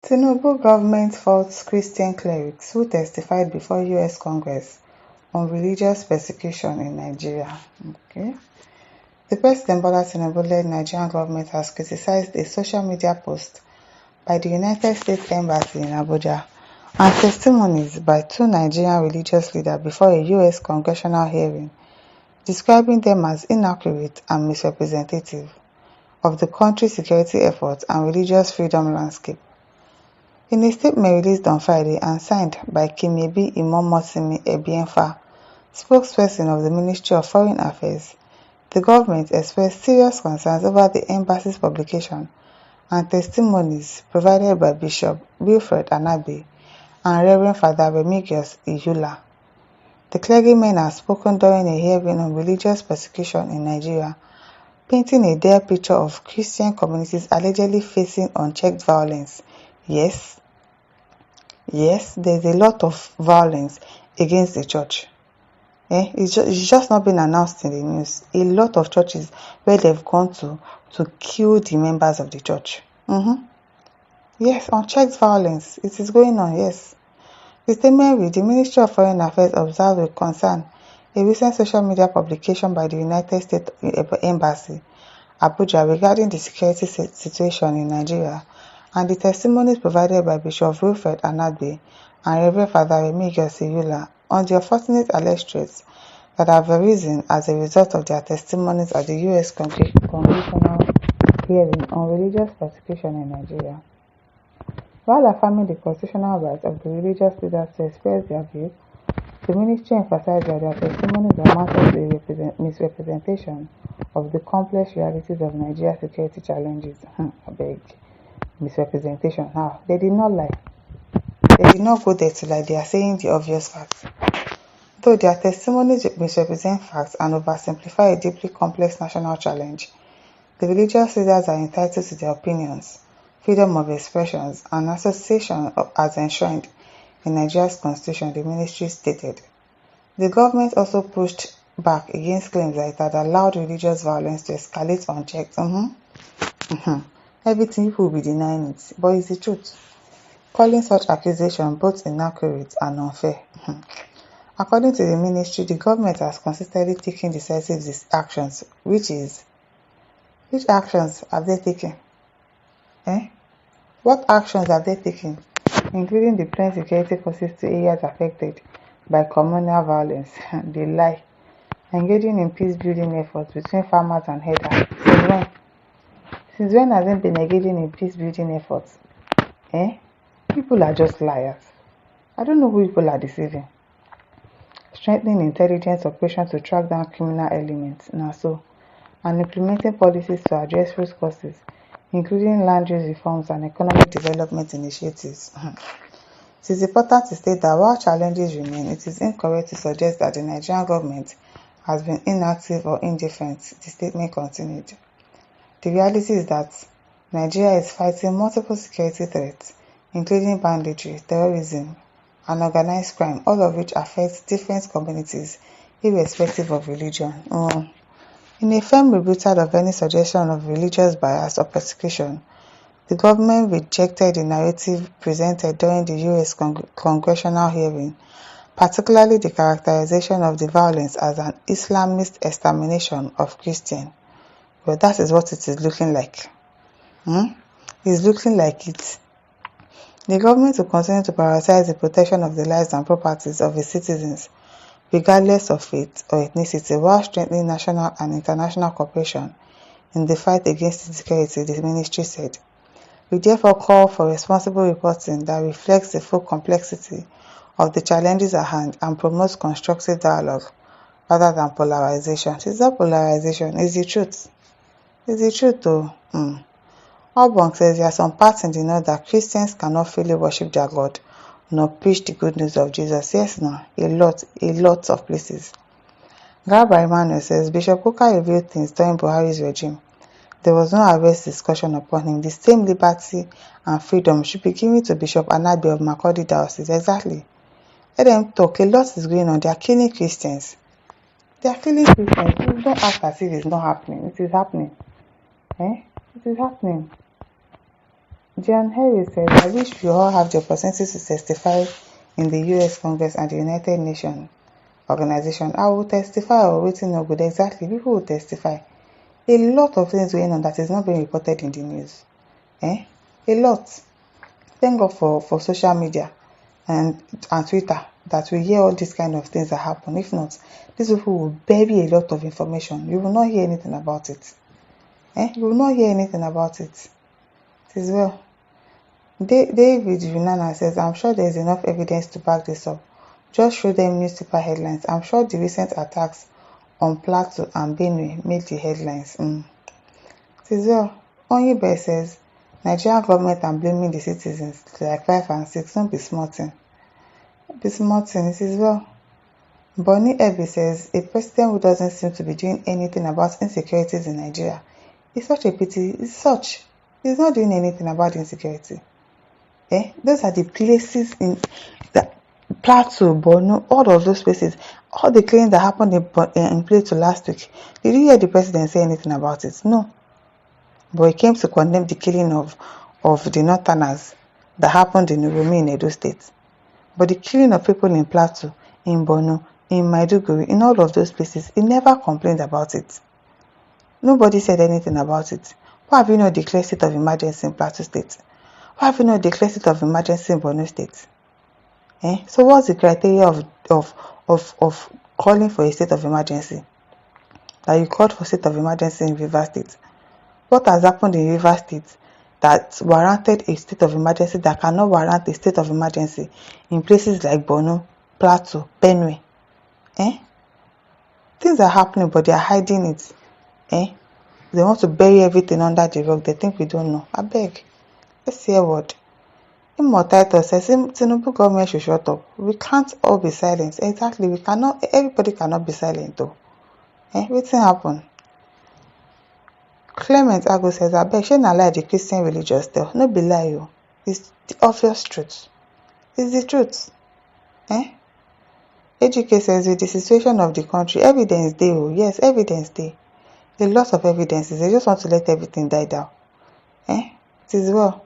Tinubu government faults Christian clerics who testified before US Congress on religious persecution in Nigeria. Okay. The President Bola Tinubu-led Nigerian government has criticized a social media post by the United States Embassy in Abuja and testimonies by two Nigerian religious leaders before a US congressional hearing, describing them as inaccurate and misrepresentative of the country's security efforts and religious freedom landscape. In a statement released on Friday and signed by Kimebi Imomotimi Ebienfa, spokesperson of the Ministry of Foreign Affairs, the government expressed serious concerns over the embassy's publication and testimonies provided by Bishop Wilfred Anabe and Reverend Father Remigius Iyula. The clergymen have spoken during a hearing on religious persecution in Nigeria, painting a dire picture of Christian communities allegedly facing unchecked violence. Yes, there's a lot of violence against the church. It's just not been announced in the news. A lot of churches where they've gone to kill the members of the church. Yes, unchecked violence. It is going on, yes. The statement read, the Ministry of Foreign Affairs observed with concern a recent social media publication by the United States Embassy, Abuja, regarding the security situation in Nigeria and the testimonies provided by Bishop Wilfred Anabe and Reverend Father Remigius Iyula on the unfortunate alleged threats that have arisen as a result of their testimonies at the U.S. Congressional hearing on religious persecution in Nigeria. While affirming the constitutional right of the religious leaders to express their views, the ministry emphasized that their testimonies amounted to a misrepresentation of the complex realities of Nigeria's security challenges. I beg. Misrepresentation. How? They did not lie. They did not go there to lie. They are saying the obvious facts. Though their testimonies misrepresent facts and oversimplify a deeply complex national challenge, the religious leaders are entitled to their opinions, freedom of expression, and association as enshrined in Nigeria's constitution, the ministry stated. The government also pushed back against claims that it had allowed religious violence to escalate unchecked. Everything people will be denying it, but it's the truth, calling such accusations both inaccurate and unfair. According to the ministry, the government has consistently taken decisive actions, which actions have they taken? What actions have they taken? Including deploying security forces to areas affected by communal violence. They lie. Engaging in peace-building efforts between farmers and herders. Since when? Since when has it been engaging in peace-building efforts? People are just liars. I don't know who people are deceiving. Strengthening intelligence operations to track down criminal elements, and implementing policies to address root causes, including land use reforms and economic development initiatives. It is important to state that while challenges remain, it is incorrect to suggest that the Nigerian government has been inactive or indifferent, the statement continued. The reality is that Nigeria is fighting multiple security threats, including banditry, terrorism, and organized crime, all of which affect different communities, irrespective of religion. In a firm rebuttal of any suggestion of religious bias or persecution, the government rejected the narrative presented during the U.S. congressional hearing, particularly the characterization of the violence as an Islamist extermination of Christians. Well, that is what it is looking like. It's looking like it. The government will continue to prioritize the protection of the lives and properties of its citizens, regardless of faith or ethnicity, while strengthening national and international cooperation in the fight against insecurity, the ministry said. We therefore call for responsible reporting that reflects the full complexity of the challenges at hand and promotes constructive dialogue rather than polarization. It's not polarization, it's the truth. It's the truth though. Obong says there are some parts in the north that Christians cannot freely worship their God nor preach the good news of Jesus. Yes, no, a lot of places. Garba Emmanuel says Bishop Kuka revealed things during Buhari's regime. There was no arrest discussion upon him. The same liberty and freedom should be given to Bishop Anabi of Makurdi Diocese. Exactly. Let them talk. A lot is going on. They are killing Christians. Don't act as if it's not happening. It is happening. It is happening. John Harris says, I wish we all have the opportunity to testify in the US Congress and the United Nations organization. I will testify or waiting no good. Exactly. People will testify. A lot of things going on that is not being reported in the news. A lot. Thank God for social media and Twitter that we hear all these kind of things that happen. If not, these people will bury a lot of information. You will not hear anything about it. You will not hear anything about it. It is well. David Runana says, I'm sure there is enough evidence to back this up. Just show them newspaper headlines. I'm sure the recent attacks on Plateau and Benue made the headlines. It is well. Onyibe says, Nigerian government are blaming the citizens like 5 and 6. Don't be smarting. Be smarting. It is well. Bonnie Ebe says, a president who doesn't seem to be doing anything about insecurities in Nigeria. It's such a pity. He's not doing anything about insecurity. Those are the places in the Plateau, Borno, all of those places, all the killings that happened in Plateau last week. Did you hear the president say anything about it? No. But he came to condemn the killing of the Northerners that happened in Uromi in Edo State. But the killing of people in Plateau, in Borno, in Maiduguri, in all of those places, he never complained about it. Nobody said anything about it. Why have you not declared state of emergency in Plateau State? Why have you not declared state of emergency in Borno State? So what's the criteria of calling for a state of emergency? That you called for state of emergency in Rivers State. What has happened in Rivers State that warranted a state of emergency that cannot warrant a state of emergency in places like Borno, Plateau, Benue? Things are happening, but they are hiding it. They want to bury everything under the rug. They think we don't know. I beg. Let's hear what. Immortal says, Tinubu government should shut up. We can't all be silent. Exactly. We cannot. Everybody cannot be silent though. What's happen? Clement Ago says, I beg, shey na lie the Christian religious tell. No be lie o. It's the obvious truth. It's the truth. AGK says, with the situation of the country, evidence dey o. Yes, evidence dey. A lot of evidences. They just want to let everything die down. It is well.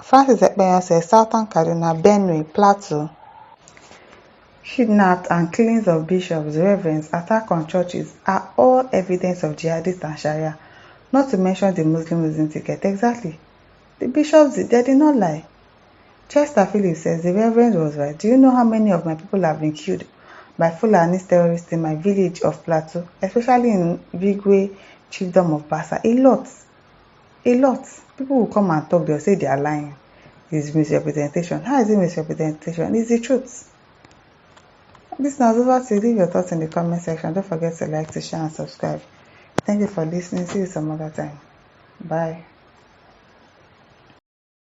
Francis Ekpeyon says, Southern Kaduna, Benue, Plateau, kidnapped and killings of bishops, reverends, attack on churches are all evidence of jihadist and Sharia, not to mention the Muslim ticket. Exactly. The bishops, they did not lie. Chester Phillips says, the reverend was right. Do you know how many of my people have been killed by Fulani terrorists in my village of Plateau, especially in Vigwe chiefdom of Basa? A lot. A lot. People will come and talk, they'll say they are lying. It's misrepresentation. How is it misrepresentation? It's the truth. This now is over to you. Leave your thoughts in the comment section. Don't forget to like, to share, and subscribe. Thank you for listening. See you some other time. Bye.